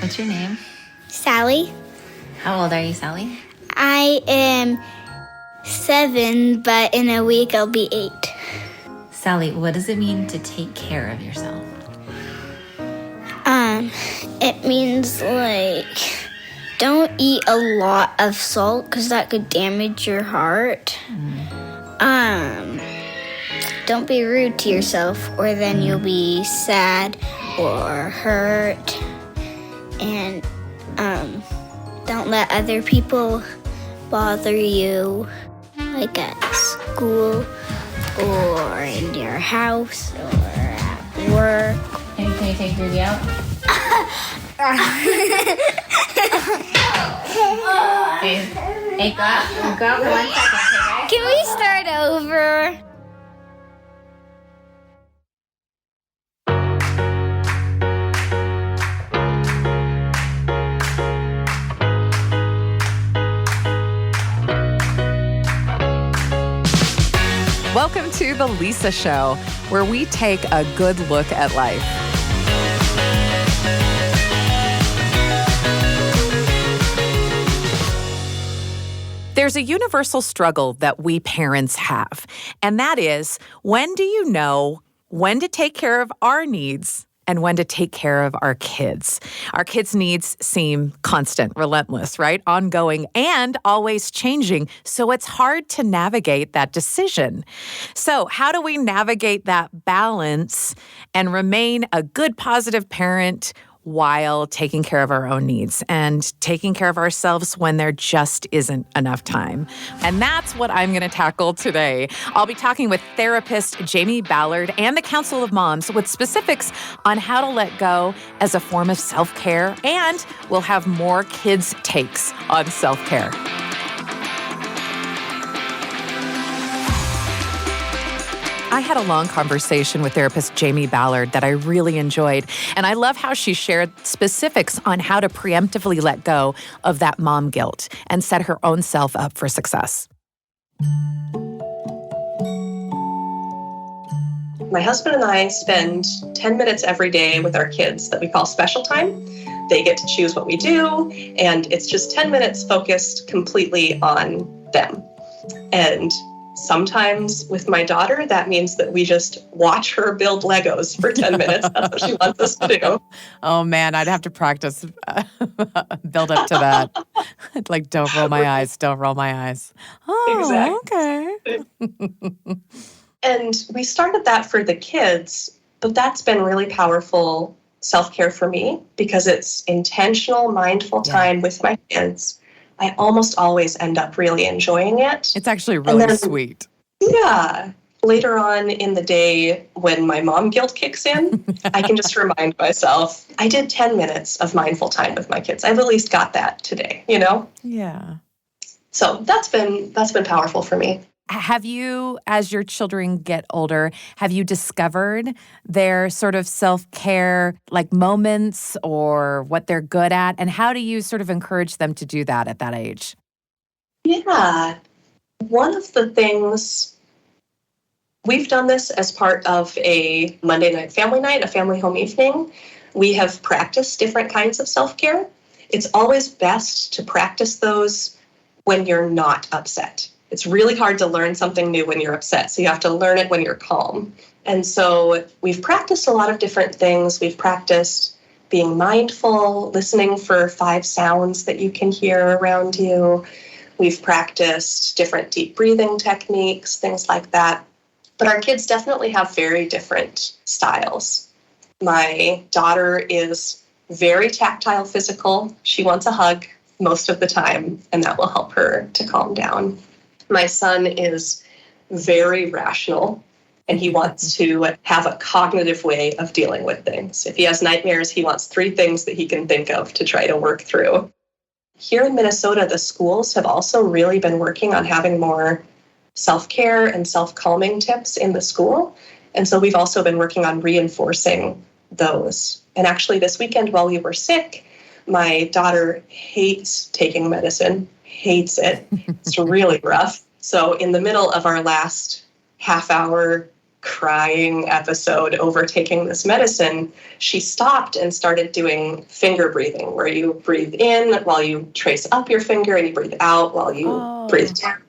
What's your name? Sally. How old are you, Sally? I am 7, but in a week I'll be 8. Sally, what does it mean to take care of yourself? It means don't eat a lot of salt because that could damage your heart. Don't be rude to yourself or then you'll be sad or hurt. And don't let other people bother you, like at school or in your house or at work. And can you take Ruby out? Hey, go out for 1 second, okay? Can we start over? Welcome to The Lisa Show, where we take a good look at life. There's a universal struggle that we parents have, and that is, when do you know when to take care of our needs and when to take care of our kids? Our kids' needs seem constant, relentless, right? Ongoing and always changing. So it's hard to navigate that decision. So how do we navigate that balance and remain a good, positive parent while taking care of our own needs and taking care of ourselves when there just isn't enough time? And that's what I'm going to tackle today. I'll be talking with therapist Jaime Ballard and the Council of Moms with specifics on how to let go as a form of self-care, and we'll have more kids' takes on self-care. I had a long conversation with therapist Jaime Ballard that I really enjoyed, and I love how she shared specifics on how to preemptively let go of that mom guilt and set her own self up for success. My husband and I spend 10 minutes every day with our kids that we call special time. They get to choose what we do, and it's just 10 minutes focused completely on them. And sometimes with my daughter, that means that we just watch her build Legos for 10 minutes. That's what she wants us to do. Oh, man, I'd have to practice build up to that. Like, don't roll my eyes, don't roll my eyes. Oh, exactly. Okay. And we started that for the kids, but that's been really powerful self-care for me because it's intentional, mindful time with my kids. I almost always end up really enjoying it. It's actually really sweet. Yeah. Later on in the day, when my mom guilt kicks in, I can just remind myself, I did 10 minutes of mindful time with my kids. I've at least got that today, you know? Yeah. So that's been powerful for me. Have you, as your children get older, have you discovered their sort of self-care like moments or what they're good at? And how do you sort of encourage them to do that at that age? Yeah. One of the things, we've done this as part of a Monday night family night, a family home evening. We have practiced different kinds of self-care. It's always best to practice those when you're not upset. It's really hard to learn something new when you're upset, so you have to learn it when you're calm. And so we've practiced a lot of different things. We've practiced being mindful, listening for 5 sounds that you can hear around you. We've practiced different deep breathing techniques, things like that. But our kids definitely have very different styles. My daughter is very tactile, physical. She wants a hug most of the time, and that will help her to calm down. My son is very rational, and he wants to have a cognitive way of dealing with things. If he has nightmares, he wants 3 things that he can think of to try to work through. Here in Minnesota, the schools have also really been working on having more self-care and self-calming tips in the school. And so we've also been working on reinforcing those. And actually this weekend while we were sick, my daughter hates taking medicine, hates it. It's really rough. So in the middle of our last half hour crying episode over taking this medicine, she stopped and started doing finger breathing, where you breathe in while you trace up your finger and you breathe out while you breathe down.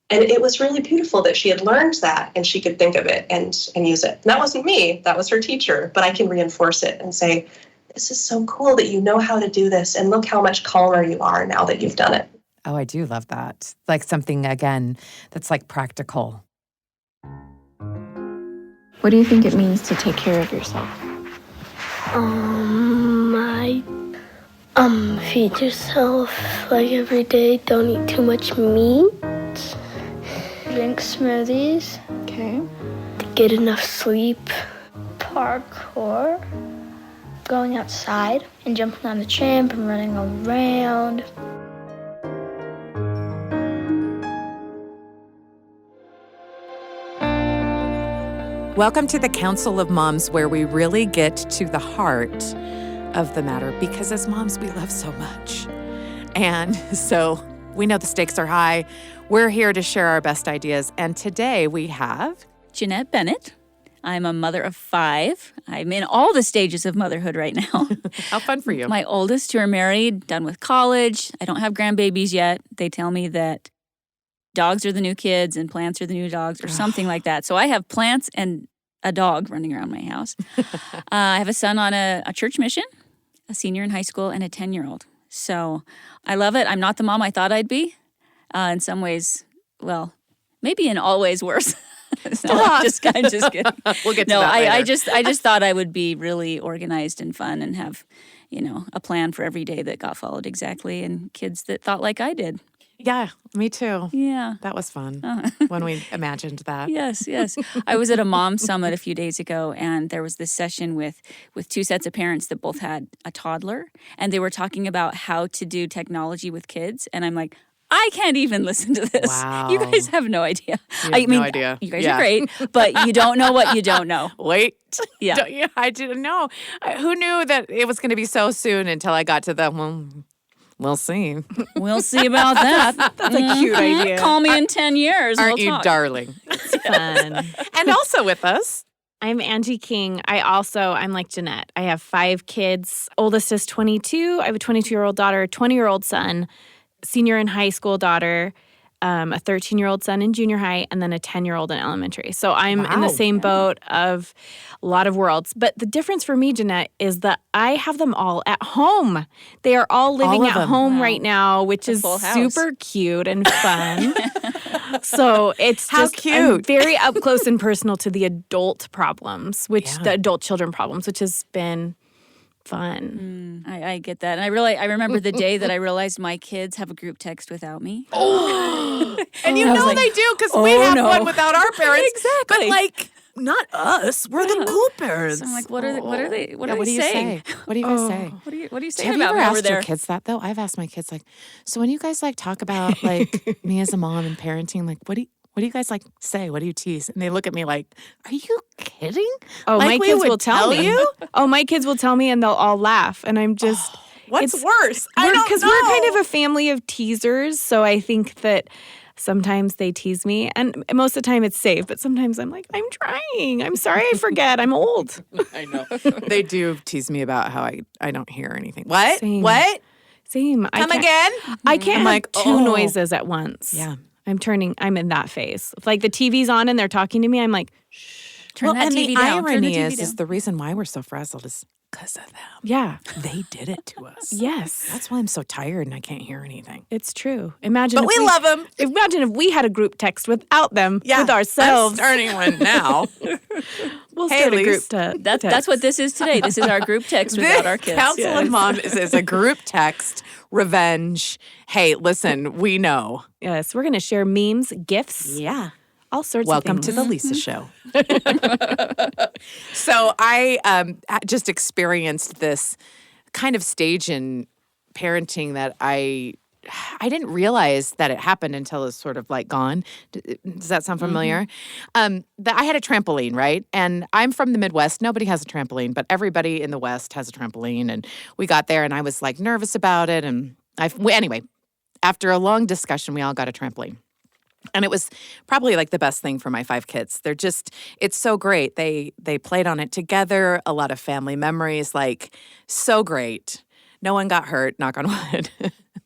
And it was really beautiful that she had learned that and she could think of it and use it. And that wasn't me, that was her teacher, but I can reinforce it and say, this is so cool that you know how to do this, and look how much calmer you are now that you've done it. Oh, I do love that. Like something, again, that's like practical. What do you think it means to take care of yourself? Feed yourself like every day. Don't eat too much meat. Drink smoothies. Okay. Get enough sleep. Parkour. Going outside and jumping on the tramp and running around. Welcome to the Council of Moms, where we really get to the heart of the matter, because as moms, we love so much. And so we know the stakes are high. We're here to share our best ideas. And today we have Jeanette Bennett. I'm a mother of 5. I'm in all the stages of motherhood right now. How fun for you. My oldest, who are married, done with college. I don't have grandbabies yet. They tell me that dogs are the new kids and plants are the new dogs or something like that. So I have plants and a dog running around my house. I have a son on a church mission, a senior in high school, and a 10-year-old. So I love it. I'm not the mom I thought I'd be. In some ways, well, maybe in all ways worse. I'm just kidding. We'll get to no, that later. I just thought I would be really organized and fun and have, a plan for every day that got followed exactly, and kids that thought like I did. Yeah, me too. Yeah. That was fun when we imagined that. Yes. I was at a mom summit a few days ago, and there was this session with 2 sets of parents that both had a toddler, and they were talking about how to do technology with kids, and I'm like, I can't even listen to this. Wow. You guys have no idea. No idea. You guys are great, but you don't know what you don't know. Wait. Yeah. I didn't know. Who knew that it was going to be so soon until I got to the, we'll see. We'll see about that. That's a cute idea. Call me in 10 years. Aren't we'll you talk. darling? It's fun. And also with us, I'm Angie King. I'm like Jeanette. I have 5 kids. Oldest is 22. I have a 22-year-old daughter, a 20-year-old son, senior in high school daughter, a 13-year-old son in junior high, and then a 10-year-old in elementary. So I'm in the same boat of a lot of worlds. But the difference for me, Jeanette, is that I have them all at home. They are all living at home right now, which is super cute and fun. So it's How just cute. I'm very up close and personal to the adult problems, the adult children problems, which has been fun. I get that. And I remember the day that I realized my kids have a group text without me. and you know they do, because we have one without our parents. Exactly. But not us. We're the cool parents. So I'm like, what are they What do you saying? say? What do you guys say? What are you saying Have you about ever me over asked there? your kids that, though? I've asked my kids, so when you guys talk about me as a mom and parenting, what do you guys say? What do you tease? And they look at me like, are you kidding? Oh, my kids will tell me. you? Oh, my kids will tell me, and they'll all laugh. And I'm just, What's worse? Because we're kind of a family of teasers. So I think that sometimes they tease me, and most of the time it's safe. But sometimes I'm like, I'm trying. I'm sorry, I forget. I'm old. I know. They do tease me about how I don't hear anything. What? Same. What? Same. Come again? I can't I'm have 2 noises at once. Yeah. I'm in that phase. If, the TV's on and they're talking to me, I'm like, shh. Turn that TV the down. Turn the irony TV is down. the reason why we're so frazzled is because of them. Yeah. They did it to us. Yes. That's why I'm so tired and I can't hear anything. It's true. Imagine But we love them. Imagine if we had a group text without them, with ourselves. I'm starting one now. We'll start a group text. That's what this is today. This is our group text without our kids. Council of Mom is a group text. Revenge. Hey, listen, we know. Yes, we're going to share memes, gifts, Yeah. all sorts Welcome of to things. the Lisa Show. So I just experienced this kind of stage in parenting that I didn't realize that it happened until it was sort of gone. Does that sound familiar? That I had a trampoline, right? And I'm from the Midwest. Nobody has a trampoline, but everybody in the West has a trampoline. And we got there and I was nervous about it. And anyway, after a long discussion, we all got a trampoline. And it was probably like the best thing for my 5 kids. It's so great. They played on it together, a lot of family memories, like so great. No one got hurt, knock on wood.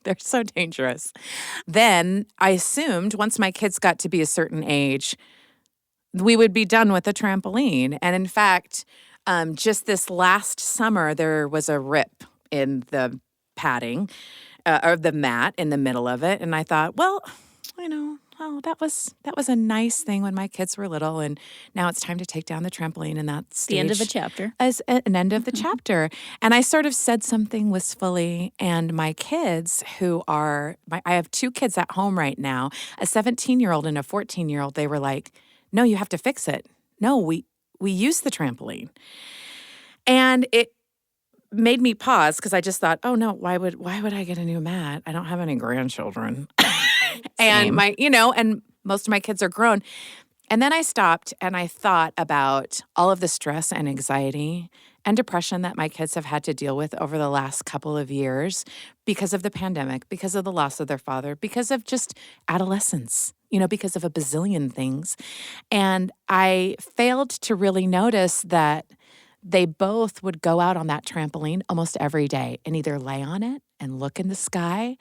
They're so dangerous. Then I assumed once my kids got to be a certain age, we would be done with the trampoline. And in fact, just this last summer, there was a rip in the padding or the mat in the middle of it. And I thought, well, that was a nice thing when my kids were little, and now it's time to take down the trampoline, and that's The end of a chapter. As an end of the chapter. And I sort of said something wistfully, and my kids, I have 2 kids at home right now, a 17-year-old and a 14-year-old. They were like, "No, you have to fix it. No, we use the trampoline," and it made me pause because I just thought, "Oh no, why would I get a new mat? I don't have any grandchildren." And and most of my kids are grown. And then I stopped and I thought about all of the stress and anxiety and depression that my kids have had to deal with over the last couple of years because of the pandemic, because of the loss of their father, because of just adolescence, because of a bazillion things. And I failed to really notice that they both would go out on that trampoline almost every day and either lay on it and look in the sky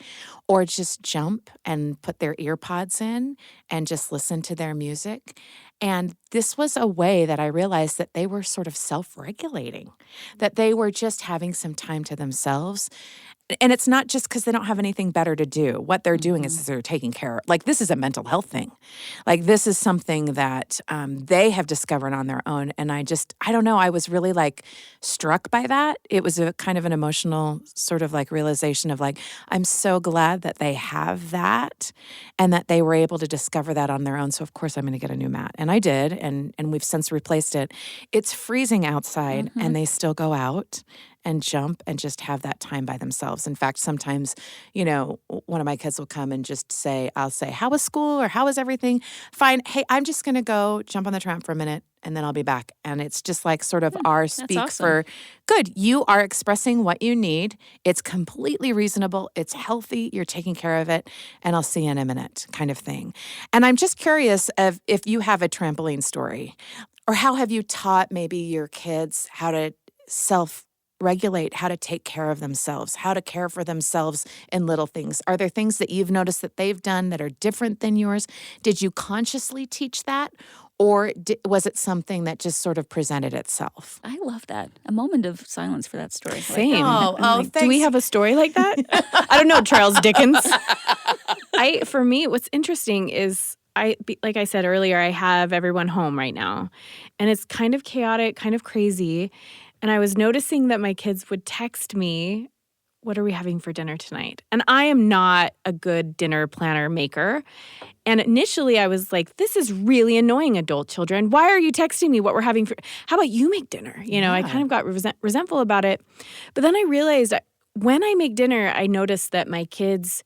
or just jump and put their ear pods in and just listen to their music. And this was a way that I realized that they were sort of self-regulating, that they were just having some time to themselves. And it's not just because they don't have anything better to do. What they're doing is they're taking care of. Like, this is a mental health thing. Like, this is something that they have discovered on their own. And I don't know, I was really like struck by that. It was a kind of an emotional sort of like realization of like, I'm so glad that they have that and that they were able to discover that on their own. So of course I'm going to get a new mat. And I did. And we've since replaced it. It's freezing outside and they still go out and jump and just have that time by themselves. In fact, sometimes, one of my kids will come and I'll say, "How was school?" or "How was everything?" "Fine. Hey, I'm just going to go jump on the tramp for a minute and then I'll be back." And it's just like sort of our speak awesome. for, good, you are expressing what you need. It's completely reasonable. It's healthy. You're taking care of it. And I'll see you in a minute kind of thing. And I'm just curious if you have a trampoline story, or how have you taught maybe your kids how to self-regulate, how to take care of themselves, how to care for themselves in little things? Are there things that you've noticed that they've done that are different than yours? Did you consciously teach that? Or was it something that just sort of presented itself? I love that. A moment of silence for that story. Same. Oh, Like, thanks. do we have a story like that? I don't know, Charles Dickens. For me, what's interesting is like I said earlier, I have everyone home right now, and it's kind of chaotic, kind of crazy. And I was noticing that my kids would text me, "What are we having for dinner tonight?" And I am not a good dinner planner maker. And initially I was like, this is really annoying, adult children. Why are you texting me what we're having for? How about you make dinner? I kind of got resentful about it. But then I realized when I make dinner, I notice that my kids,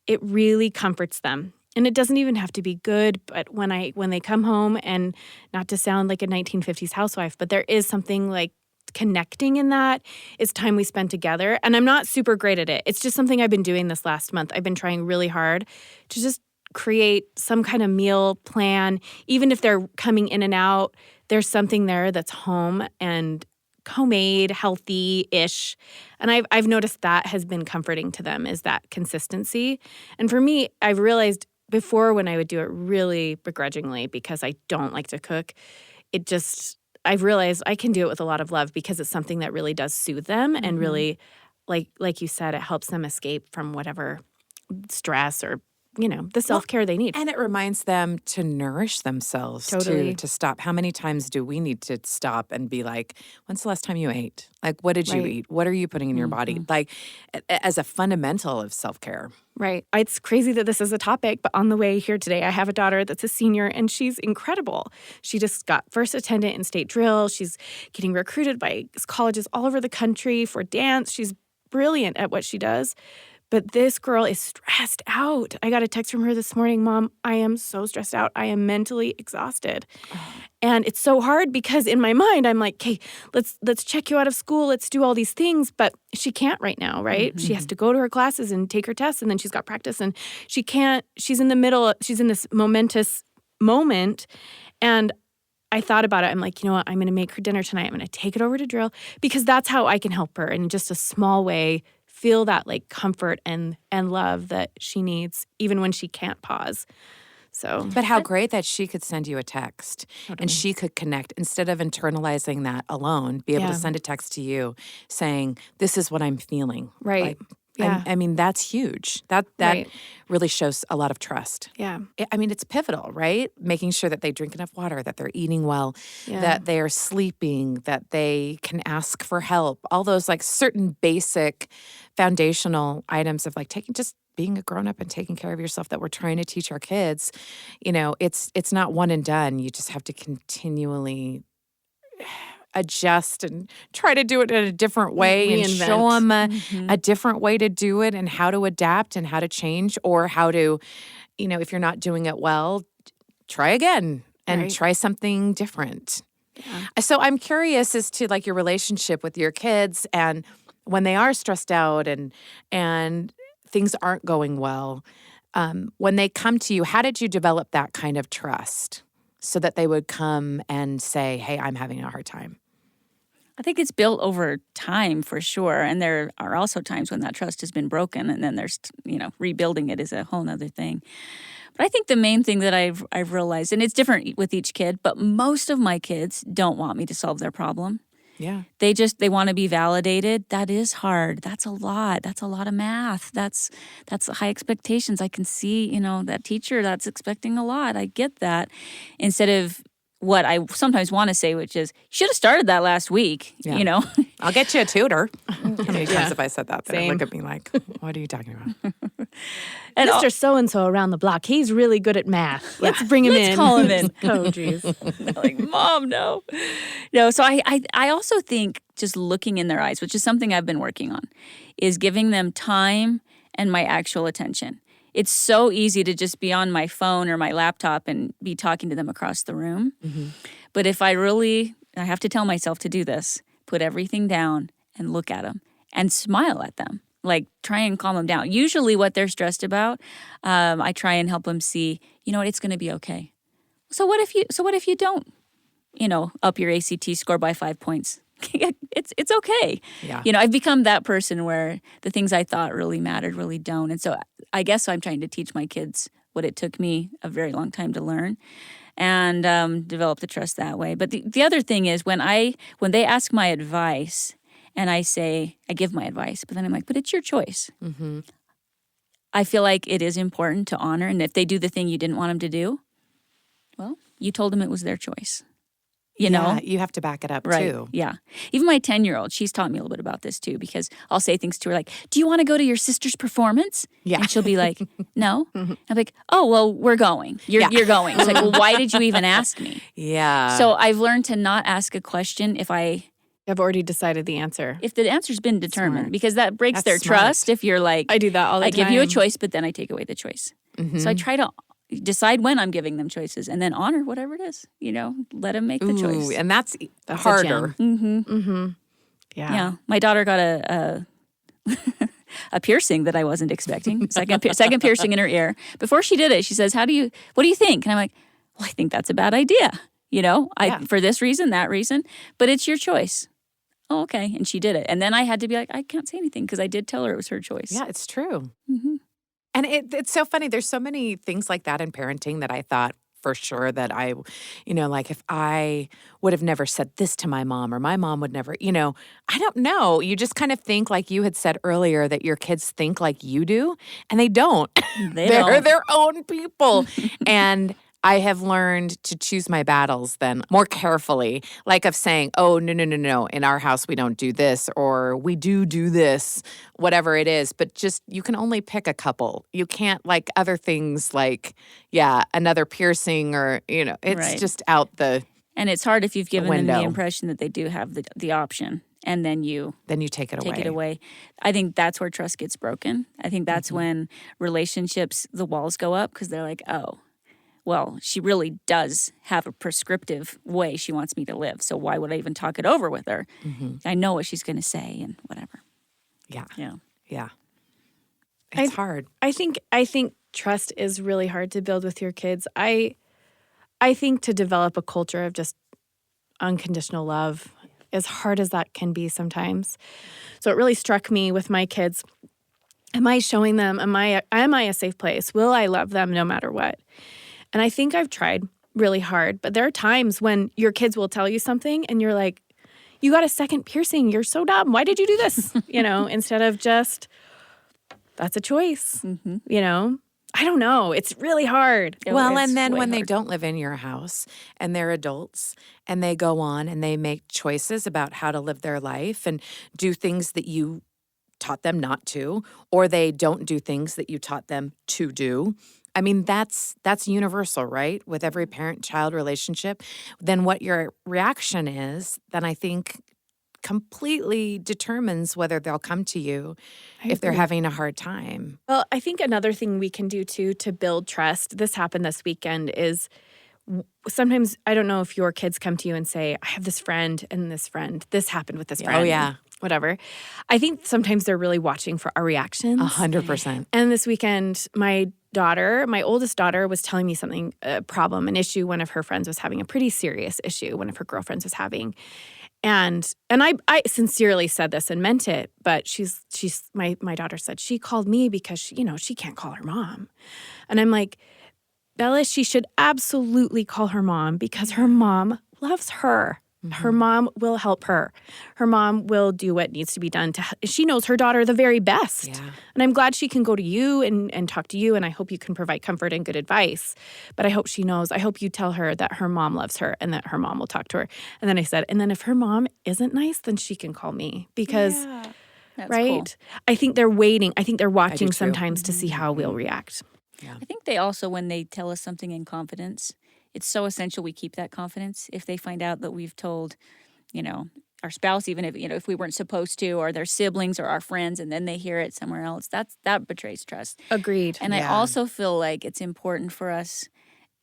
it really comforts them. And it doesn't even have to be good, but when they come home, and not to sound like a 1950s housewife, but there is something like connecting in that. It's time we spend together. And I'm not super great at it. It's just something I've been doing this last month. I've been trying really hard to just create some kind of meal plan. Even if they're coming in and out, there's something there that's home and homemade, healthy-ish. And I've noticed that has been comforting to them, is that consistency. And for me, I've realized before, when I would do it really begrudgingly because I don't like to cook, I've realized I can do it with a lot of love because it's something that really does soothe them and really, like you said, it helps them escape from whatever stress or the self-care they need. And it reminds them to nourish themselves, Totally. to stop. How many times do we need to stop and be like, when's the last time you ate? Like, what did you eat? What are you putting in your body? Like, as a fundamental of self-care. Right. It's crazy that this is a topic, but on the way here today, I have a daughter that's a senior, and she's incredible. She just got first attendant in state drill. She's getting recruited by colleges all over the country for dance. She's brilliant at what she does. But this girl is stressed out. I got a text from her this morning, Mom, I am so stressed out. I am mentally exhausted. And it's so hard because in my mind, I'm like, okay, let's check you out of school. Let's do all these things. But she can't right now, right? She has to go to her classes and take her tests, and then she's got practice, and she can't, she's in the middle, she's in this momentous moment. And I thought about it. I'm like, you know what? I'm going to make her dinner tonight. I'm going to take it over to drill because that's how I can help her in just a small way, feel that like comfort and love that she needs, even when she can't pause. So, But how great that she could send you a text and she could connect instead of internalizing that alone, be able to send a text to you saying, this is what I'm feeling. Right. Like, Yeah. I mean, that's huge. That Right. really shows a lot of trust. Yeah. I mean, it's pivotal, right? Making sure that they drink enough water, that they're eating well, Yeah. that they are sleeping, that they can ask for help. All those like certain basic foundational items of like just being a grown up and taking care of yourself that we're trying to teach our kids. You know, it's not one and done. You just have to continually adjust and try to do it in a different way and show them a different way to do it and how to adapt and how to change or how to, you know, if you're not doing it well, try again and Right. try something different. Yeah. So I'm curious as to like your relationship with your kids and when they are stressed out and things aren't going well, when they come to you, how did you develop that kind of trust so that they would come and say, hey, I'm having a hard time? I think it's built over time for sure. And there are also times when that trust has been broken and then there's, you know, rebuilding it is a whole nother thing. But I think the main thing that I've realized, and it's different with each kid, but most of my kids don't want me to solve their problem. Yeah. They want to be validated. That is hard. That's a lot. That's a lot of math. That's high expectations. I can see, you know, that teacher that's expecting a lot. I get that. Instead of what I sometimes want to say, which is, you should have started that last week, you know? I'll get you a tutor. How many times have I said that? They Same. look at me like, what are you talking about? And Mr. So-and-so around the block, he's really good at math. Let's bring him in. Let's call him in. Oh, geez. Like, Mom, no. No, so I also think just looking in their eyes, which is something I've been working on, is giving them time and my actual attention. It's so easy to just be on my phone or my laptop and be talking to them across the room. But if I have to tell myself to do this, put everything down and look at them and smile at them. Like, try and calm them down. Usually what they're stressed about, I try and help them see, you know what, it's going to be okay. So what if you don't, you know, up your ACT score by 5 points? It's okay. Yeah. You know, I've become that person where the things I thought really mattered really don't. And so I guess I'm trying to teach my kids what it took me a very long time to learn and develop the trust that way. But the other thing is when they ask my advice and I give my advice, but then I'm like, but it's your choice. I feel like it is important to honor. And if they do the thing you didn't want them to do, well, you told them it was their choice. You know? You have to back it up Right. too. Yeah. Even my 10-year-old, she's taught me a little bit about this too, because I'll say things to her like, do you want to go to your sister's performance? Yeah. And she'll be like, no. I'm like, oh, well, we're going. You're going. It's like, well, why did you even ask me? Yeah. So I've learned to not ask a question if I've already decided the answer. the answer's been determined, Smart. because that breaks That's their smart. trust if you're like, I do that all the I time. give you a choice, but then I take away the choice. So I try to decide when I'm giving them choices and then honor whatever it is, you know, let them make the choice. Ooh, and that's a harder. Yeah. My daughter got a piercing that I wasn't expecting. Second piercing in her ear. Before she did it, she says, what do you think? And I'm like, well, I think that's a bad idea. You know, for this reason, that reason, but it's your choice. Oh, okay. And she did it. And then I had to be like, I can't say anything because I did tell her it was her choice. Yeah, it's true. And it's so funny. There's so many things like that in parenting that I thought for sure that I, you know, like if I would have never said this to my mom or my mom would never, you know, I don't know. You just kind of think like you had said earlier that your kids think like you do and they don't. They're They're their own people. And I have learned to choose my battles then more carefully, like of saying, oh, no. In our house, we don't do this, or we do this, whatever it is. But just, you can only pick a couple. You can't like other things like, another piercing or, you know, it's Right. just out the And it's hard if you've given them window. the impression that they do have the option. and then you take it away. Take it away. I think that's where trust gets broken. I think that's when relationships, the walls go up because they're like, oh, well, she really does have a prescriptive way she wants me to live. So why would I even talk it over with her? I know what she's going to say and whatever. Yeah. Yeah. Yeah. It's hard. I think trust is really hard to build with your kids. I think to develop a culture of just unconditional love, as hard as that can be sometimes. So it really struck me with my kids. Am I showing them, am I a safe place? Will I love them no matter what? And I think I've tried really hard, but there are times when your kids will tell you something and you're like, you got a second piercing. You're so dumb. Why did you do this? Instead of just, that's a choice, I don't know. It's really hard. Well, It's and then really when they hard. don't live in your house and they're adults and they go on and they make choices about how to live their life and do things that you taught them not to, or they don't do things that you taught them to do. I mean, that's universal, right? With every parent-child relationship. Then what your reaction is, then I think completely determines whether they'll come to you if they're having a hard time. Well, I think another thing we can do too to build trust, this happened this weekend, is sometimes, I don't know if your kids come to you and say, I have this friend and this friend, this happened with this friend. Oh, yeah. Whatever. I think sometimes they're really watching for our reactions. 100%. And this weekend, my oldest daughter was telling me something, a problem, an issue one of her friends was having, a pretty serious issue one of her girlfriends was having. And I sincerely said this and meant it, but my daughter said she called me because she can't call her mom. And I'm like, Bella, she should absolutely call her mom because her mom loves her. Her mom will help her. Her mom will do what needs to be done. She knows her daughter the very best. Yeah. And I'm glad she can go to you and talk to you, and I hope you can provide comfort and good advice. But I hope she knows, I hope you tell her that her mom loves her and that her mom will talk to her. And then I said, and then if her mom isn't nice, then she can call me because, That's right? cool. I think they're waiting. I think they're watching too. sometimes to see how we'll react. I think they also, when they tell us something in confidence, it's so essential we keep that confidence. If they find out that we've told, our spouse, even if we weren't supposed to, or their siblings or our friends, and then they hear it somewhere else, that betrays trust. Agreed. And I also feel like it's important for us,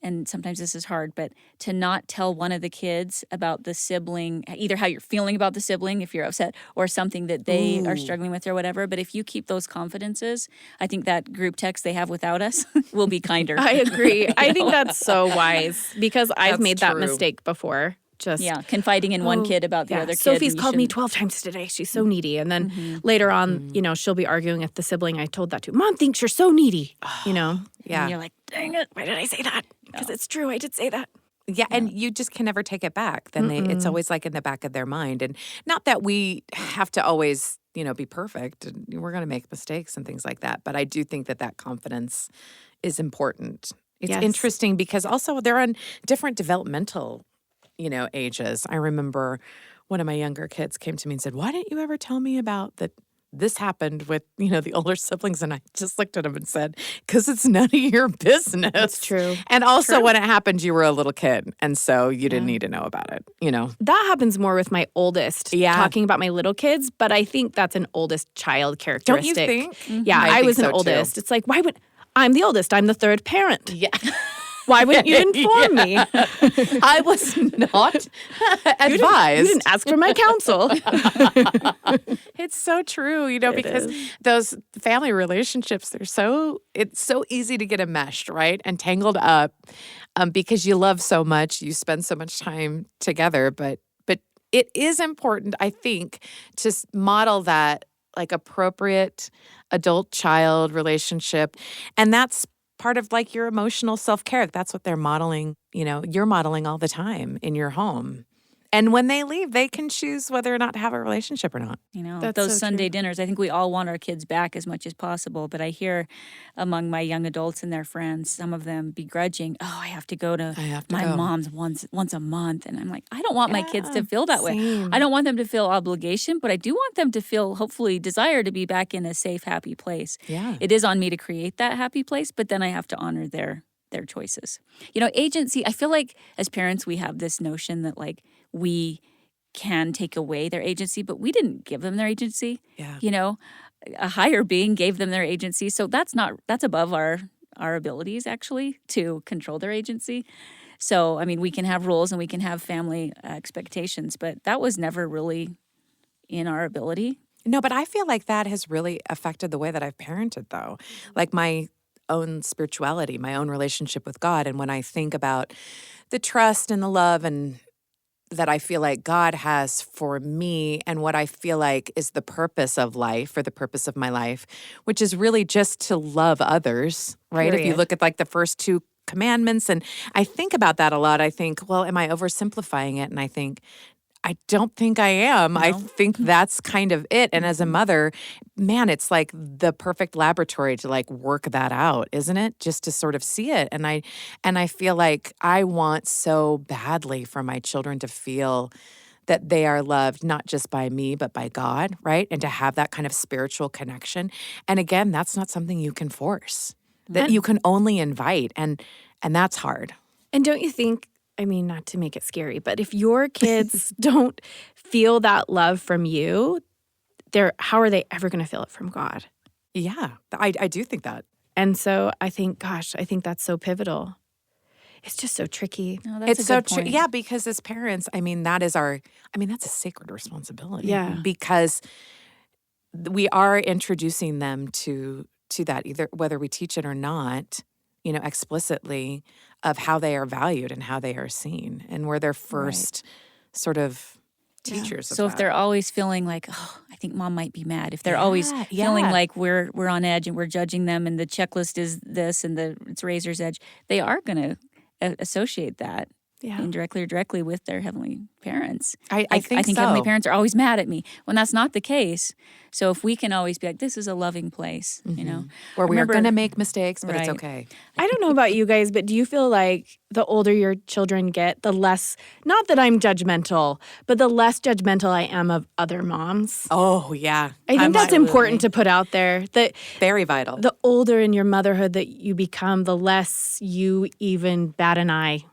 and sometimes this is hard, but to not tell one of the kids about the sibling, either how you're feeling about the sibling, if you're upset, or something that they are struggling with or whatever. But if you keep those confidences, I think that group text they have without us will be kinder. I agree. I think that's so wise because I've That's made that true. mistake before. Just confiding in one kid about the other kid. Sophie's and you called me shouldn't- 12 times today. She's so needy. And then later on, she'll be arguing with the sibling I told that to. Mom thinks you're so needy. And Yeah. you're like, dang it. Why did I say that? Because it's true. I did say that. Yeah, and you just can never take it back. Then it's always like in the back of their mind. And not that we have to always, be perfect. And we're going to make mistakes and things like that. But I do think that confidence is important. It's Yes. interesting because also they're on different developmental, ages. I remember one of my younger kids came to me and said, why didn't you ever tell me about that? This happened with, the older siblings. And I just looked at him and said, because it's none of your business. That's true. And also when it happened, you were a little kid. And so you didn't need to know about it, That happens more with my oldest, Yeah. talking about my little kids. But I think that's an oldest child characteristic. Don't you think? Yeah, I I think was an so, too. oldest. It's like, why would I'm the oldest? I'm the third parent. Yeah. Why wouldn't you inform me? I was not advised. You didn't ask for my counsel. It's so true, because those family relationships, it's so easy to get enmeshed, right? And tangled up because you love so much, you spend so much time together. But it is important, I think, to model that like appropriate adult-child relationship. And that's part of like your emotional self-care. That's what they're modeling, you're modeling all the time in your home. And when they leave, they can choose whether or not to have a relationship or not. That's those so Sunday true. dinners, I think we all want our kids back as much as possible. But I hear among my young adults and their friends, some of them begrudging, I have to go to my go." mom's once a month. And I'm like, I don't want my kids to feel that way. same. I don't want them to feel obligation, but I do want them to feel, hopefully, desire to be back in a safe, happy place. Yeah. It is on me to create that happy place, but then I have to honor their choices. Agency, I feel like as parents, we have this notion that like we can take away their agency, but we didn't give them their agency. Yeah. You know, a higher being gave them their agency. So that's above our abilities actually to control their agency. So, I mean, we can have rules and we can have family expectations, but that was never really in our ability. No, but I feel like that has really affected the way that I've parented, though. Like my own spirituality, my own relationship with God. And when I think about the trust and the love and that I feel like God has for me and what I feel like is the purpose of life or the purpose of my life, which is really just to love others, right? If you Period. look at like the first 2 commandments, and I think about that a lot. I think, well, am I oversimplifying it? And I think, I don't think I am. I think that's kind of it. And as a mother, man, it's like the perfect laboratory to like work that out, isn't it? Just to sort of see it. And I feel like I want so badly for my children to feel that they are loved not just by me, but by God, right? And to have that kind of spiritual connection. And again, that's not something you can force. That you can only invite. And that's hard. And don't you think, I mean, not to make it scary, but if your kids don't feel that love from you, how are they ever going to feel it from God? Yeah, I do think that. And so I think, gosh, I think that's so pivotal. It's just so tricky. No, that's It's a so good true. point. Yeah, because as parents, I mean, that's a sacred responsibility. Yeah. Because we are introducing them to that, either whether we teach it or not, you know, explicitly, of how they are valued and how they are seen. And we're their first sort of teachers of So if that. they're always feeling like, oh, I think mom might be mad. If they're always feeling yeah. like we're on edge and we're judging them and the checklist is this and it's razor's edge, they are going to associate that indirectly or directly with their heavenly parents. I think so. Heavenly parents are always mad at me when that's not the case. So if we can always be like, this is a loving place, you know. Where we are Remember- going to make mistakes, but it's Right. okay. I don't know about you guys, but do you feel like the older your children get, the less, not that I'm judgmental, but the less judgmental I am of other moms? Oh, yeah. I think that's important to put out there. That Very vital. the older in your motherhood that you become, the less you even bat an eye.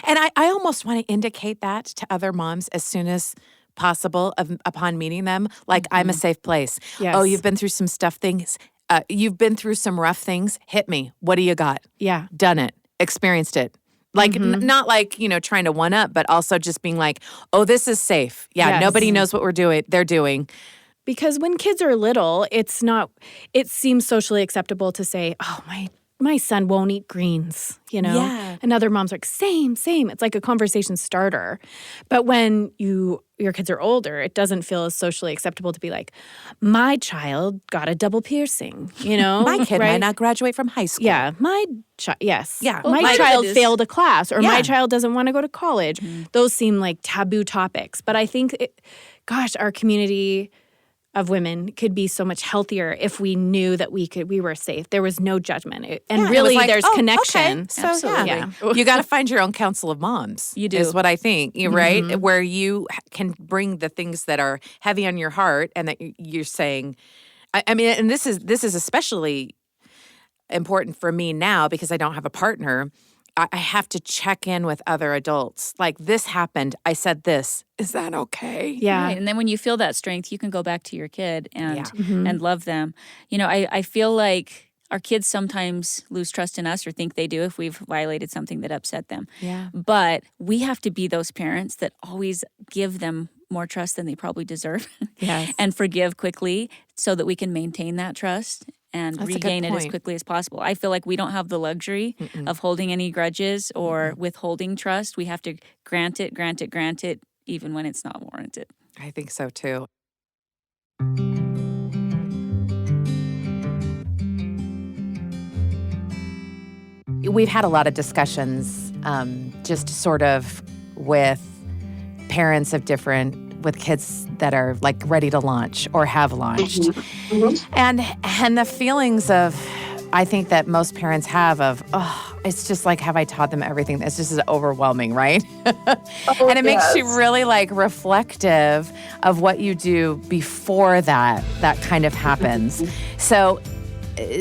And I almost want to indicate that to other moms as soon as possible upon meeting them. Like, I'm a safe place. Yes. Oh, you've been through some things. You've been through some rough things. Hit me. What do you got? Yeah. Done it. Experienced it. Like, not like, you know, trying to one up, but also just being like, oh, this is safe. Yeah, Yes. nobody knows what they're doing. Because when kids are little, it seems socially acceptable to say, oh, my son won't eat greens, you know? Yeah. And other moms are like, same. It's like a conversation starter. But when your kids are older, it doesn't feel as socially acceptable to be like, my child got a double piercing, you know? My kid right? might not graduate from high school. Yeah, yes. Yeah. My Well, child kid is- failed a class, or my Yeah. child doesn't want to go to college. Those seem like taboo topics. But I think, our community of women could be so much healthier if we knew that we were safe. There was no judgment. And Yeah, it was really, like, there's oh, connection. okay. So, Absolutely. Yeah. You got to find your own council of moms. You do. Is what I think, right? Where you can bring the things that are heavy on your heart and that you're saying, I mean, and this is especially important for me now because I don't have a partner. I have to check in with other adults. Like, this happened. I said this. Is that okay? Yeah. Right. And then when you feel that strength, you can go back to your kid and Yeah. and love them. You know, I feel like our kids sometimes lose trust in us or think they do if we've violated something that upset them. Yeah. But we have to be those parents that always give them more trust than they probably deserve Yes. and forgive quickly so that we can maintain that trust and That's a good regain it as point. quickly as possible. I feel like we don't have the luxury of holding any grudges or withholding trust. We have to grant it, even when it's not warranted. I think so too. We've had a lot of discussions just sort of with parents with kids that are like ready to launch or have launched. And the feelings of, I think that most parents have of, oh, it's just like, have I taught them everything? It's just overwhelming, right? And it makes you really like reflective of what you do before that kind of happens. So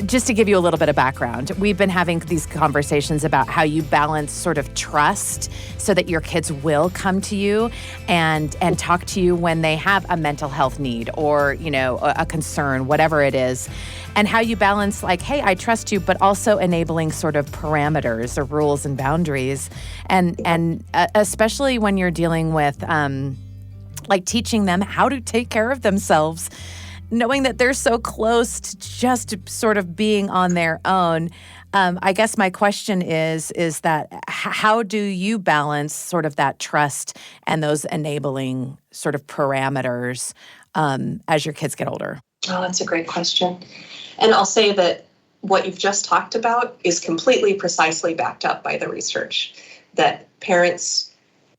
just to give you a little bit of background, we've been having these conversations about how you balance sort of trust so that your kids will come to you and talk to you when they have a mental health need or, a concern, whatever it is, and how you balance like, hey, I trust you, but also enabling sort of parameters or rules and boundaries. And especially when you're dealing with like teaching them how to take care of themselves, knowing that they're so close to just sort of being on their own. I guess my question is that how do you balance sort of that trust and those enabling sort of parameters as your kids get older? Oh, that's a great question. And I'll say that what you've just talked about is completely precisely backed up by the research, that parents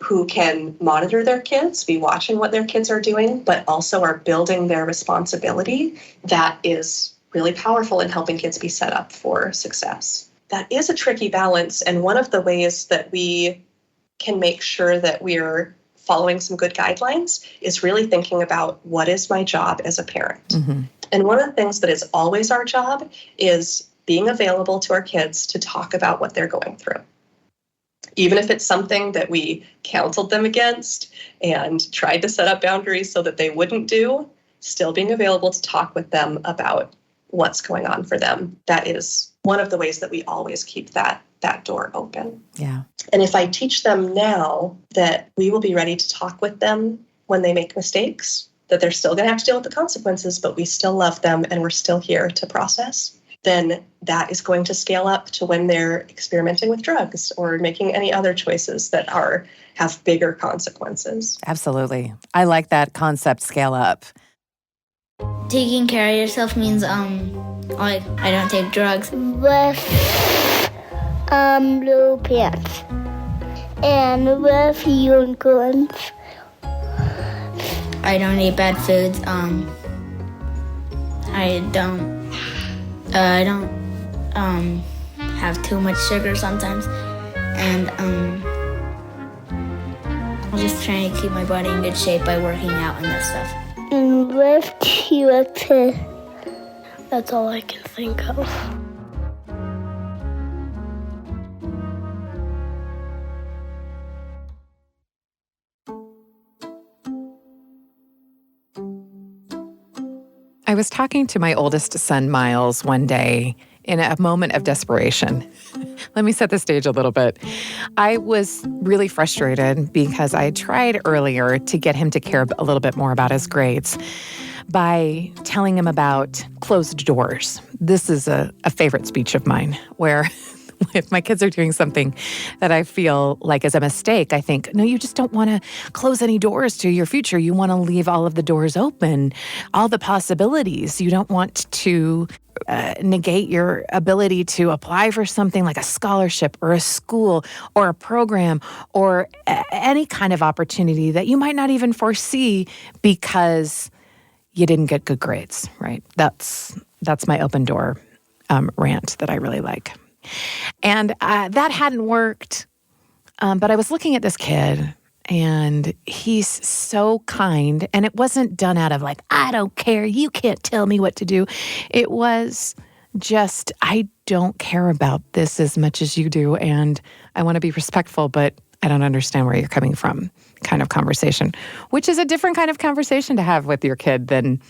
who can monitor their kids, be watching what their kids are doing, but also are building their responsibility, that is really powerful in helping kids be set up for success. That is a tricky balance, and one of the ways that we can make sure that we're following some good guidelines is really thinking about what is my job as a parent. Mm-hmm. And one of the things that is always our job is being available to our kids to talk about what they're going through. Even if it's something that we counseled them against and tried to set up boundaries so that they wouldn't do, still being available to talk with them about what's going on for them. That is one of the ways that we always keep that door open. Yeah. And if I teach them now that we will be ready to talk with them when they make mistakes, that they're still going to have to deal with the consequences, but we still love them and we're still here to process, then that is going to scale up to when they're experimenting with drugs or making any other choices that have bigger consequences. Absolutely. I like that concept, scale up. Taking care of yourself means I don't take drugs. With blue pants and with unicorns. I don't eat bad foods. I don't have too much sugar sometimes, and I'm just trying to keep my body in good shape by working out and that stuff. And with Q-tips. That's all I can think of. I was talking to my oldest son, Miles, one day in a moment of desperation. Let me set the stage a little bit. I was really frustrated because I tried earlier to get him to care a little bit more about his grades by telling him about closed doors. This is a favorite speech of mine, where if my kids are doing something that I feel like is a mistake, I think, no, you just don't want to close any doors to your future. You want to leave all of the doors open, all the possibilities. You don't want to negate your ability to apply for something like a scholarship or a school or a program or any kind of opportunity that you might not even foresee because you didn't get good grades, right? That's my open door rant that I really like. And that hadn't worked, but I was looking at this kid, and he's so kind, and it wasn't done out of like, I don't care, you can't tell me what to do. It was just, I don't care about this as much as you do, and I want to be respectful, but I don't understand where you're coming from kind of conversation, which is a different kind of conversation to have with your kid than,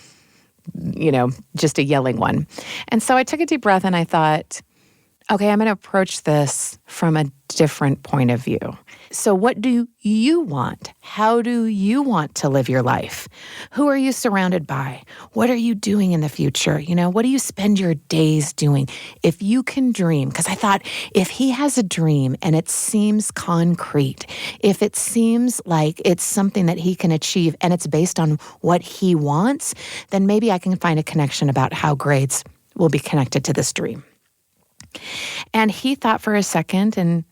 just a yelling one. And so I took a deep breath and I thought, okay, I'm going to approach this from a different point of view. So what do you want? How do you want to live your life? Who are you surrounded by? What are you doing in the future? What do you spend your days doing? If you can dream, because I thought if he has a dream and it seems concrete, if it seems like it's something that he can achieve and it's based on what he wants, then maybe I can find a connection about how grades will be connected to this dream. And he thought for a second, and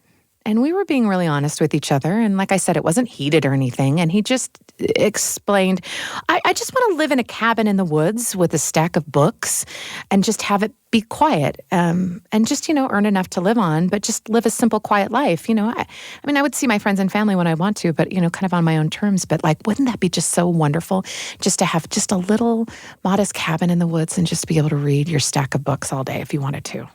And we were being really honest with each other. And like I said, it wasn't heated or anything. And he just explained, I just want to live in a cabin in the woods with a stack of books and just have it be quiet and just, earn enough to live on, but just live a simple, quiet life. I mean, I would see my friends and family when I want to, but, kind of on my own terms. But like, wouldn't that be just so wonderful just to have just a little modest cabin in the woods and just be able to read your stack of books all day if you wanted to?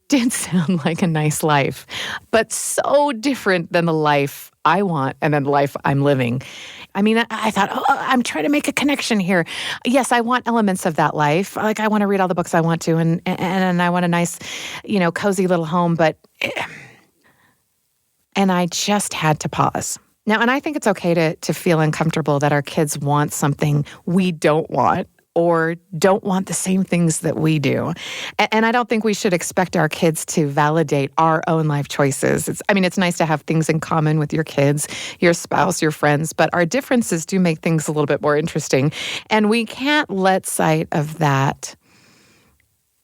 Did sound like a nice life, but so different than the life I want and then the life I'm living. I mean, I thought, I'm trying to make a connection here. Yes, I want elements of that life. Like I want to read all the books I want to, and I want a nice, cozy little home, and I just had to pause. Now, and I think it's okay to feel uncomfortable that our kids want something we don't want, or don't want the same things that we do. And I don't think we should expect our kids to validate our own life choices. It's nice to have things in common with your kids, your spouse, your friends, but our differences do make things a little bit more interesting. And we can't let sight of that,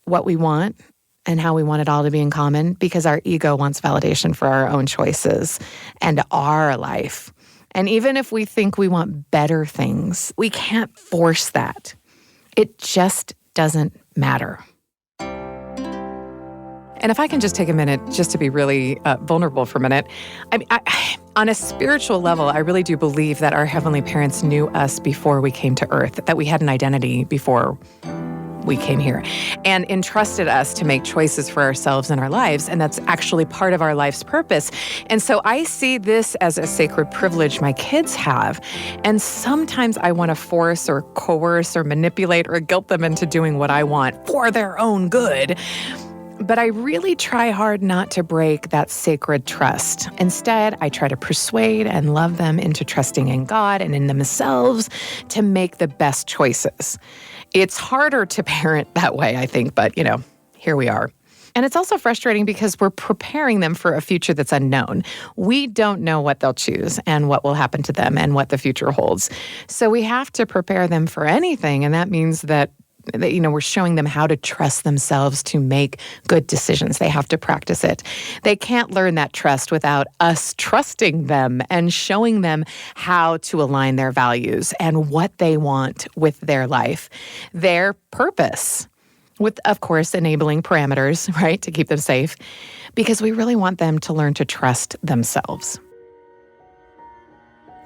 what we want and how we want it all to be in common, because our ego wants validation for our own choices and our life. And even if we think we want better things, we can't force that. It just doesn't matter. And if I can just take a minute just to be really vulnerable for a minute, on a spiritual level, I really do believe that our heavenly parents knew us before we came to earth, that we had an identity before we came here, and entrusted us to make choices for ourselves and our lives. And that's actually part of our life's purpose. And so I see this as a sacred privilege my kids have. And sometimes I want to force or coerce or manipulate or guilt them into doing what I want for their own good. But I really try hard not to break that sacred trust. Instead, I try to persuade and love them into trusting in God and in themselves to make the best choices. It's harder to parent that way, I think, but, here we are. And it's also frustrating because we're preparing them for a future that's unknown. We don't know what they'll choose and what will happen to them and what the future holds. So we have to prepare them for anything, and that means that we're showing them how to trust themselves to make good decisions. They have to practice it. They can't learn that trust without us trusting them and showing them how to align their values and what they want with their life, their purpose, with, of course, enabling parameters, right, to keep them safe, because we really want them to learn to trust themselves.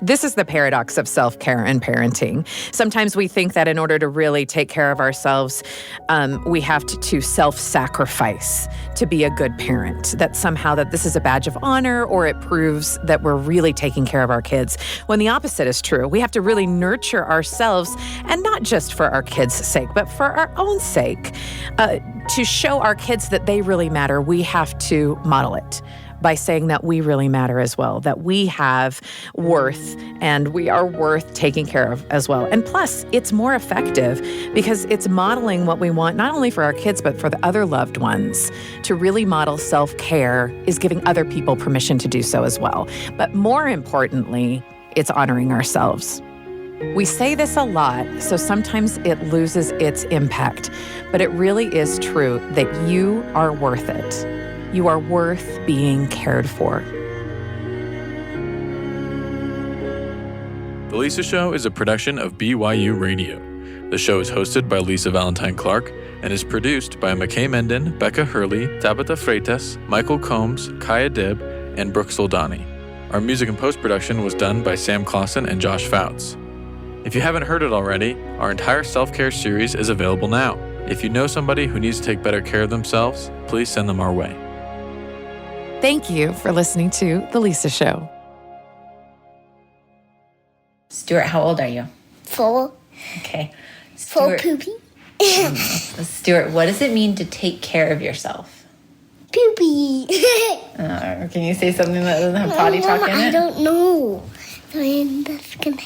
This is the paradox of self-care and parenting. Sometimes we think that in order to really take care of ourselves, we have to self-sacrifice to be a good parent, that somehow that this is a badge of honor or it proves that we're really taking care of our kids, when the opposite is true. We have to really nurture ourselves, and not just for our kids' sake, but for our own sake. To show our kids that they really matter, we have to model it by saying that we really matter as well, that we have worth and we are worth taking care of as well. And plus, it's more effective because it's modeling what we want, not only for our kids, but for the other loved ones. To really model self-care is giving other people permission to do so as well. But more importantly, it's honoring ourselves. We say this a lot, so sometimes it loses its impact, but it really is true that you are worth it. You are worth being cared for. The Lisa Show is a production of BYU Radio. The show is hosted by Lisa Valentine Clark and is produced by McKay Menden, Becca Hurley, Tabitha Freitas, Michael Combs, Kaya Dibb, and Brooke Soldani. Our music and post-production was done by Sam Clausen and Josh Fouts. If you haven't heard it already, our entire self-care series is available now. If you know somebody who needs to take better care of themselves, please send them our way. Thank you for listening to The Lisa Show. Stuart, how old are you? 4. Okay. Full poopy. Stuart, what does it mean to take care of yourself? Poopy. Can you say something that doesn't have potty talk in it? I don't know. That's gonna